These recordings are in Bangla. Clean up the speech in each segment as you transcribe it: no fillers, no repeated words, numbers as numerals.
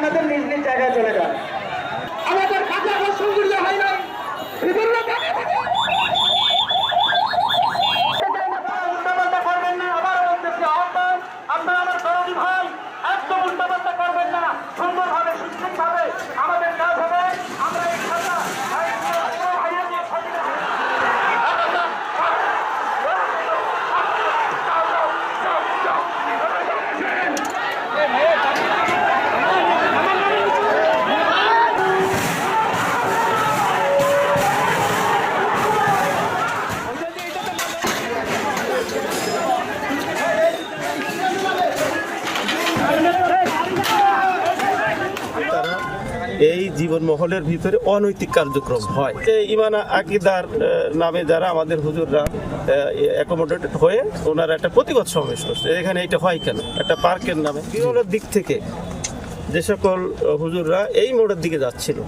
আপনাদের নিজ নিজ জায়গায় চলে যান। আমাদের কাছে এখন সংঘর্ষ হয় নাই, বিভিন্ন জায়গা থেকে উল্টাপাল্টা করবেন না। আবার বলতেছি আহ্বান, আপনারা আমার দরদি ভাই, একদম উল্টাপাল্টা করবেন না। সুন্দরভাবে সুশৃঙ্খলভাবে আমাদের কাজ হবে। আমরা এই খাতা এই জীবন মহলের ভিতরে অনৈতিক কার্যক্রম হয়। ইমান আকিদার নামে যারা আমাদের হুজুররা অ্যাকোমোডেটেড হয়ে ওনারা একটা প্রতিবাদ সমাবেশ করছে। এখানে এটা হয় কেন? একটা পার্কের নামে বিরলের দিক থেকে যে সকল হুজুররা এই মোড়ের দিকে যাচ্ছিল,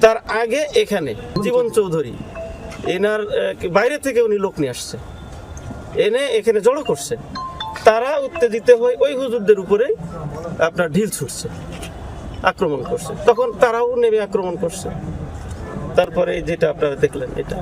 তার আগে এখানে জীবন চৌধুরী এনার বাইরে থেকে উনি লোক নিয়ে আসছে, এনে এখানে জড়ো করছে। তারা উত্তেজিত হয়ে ওই হুজুরদের উপরে আপনার ঢিল ছুটছে, আক্রমণ করছে। তখন তারাও নেমে আক্রমণ করছে। তারপরে যেটা আপনারা দেখলেন এটা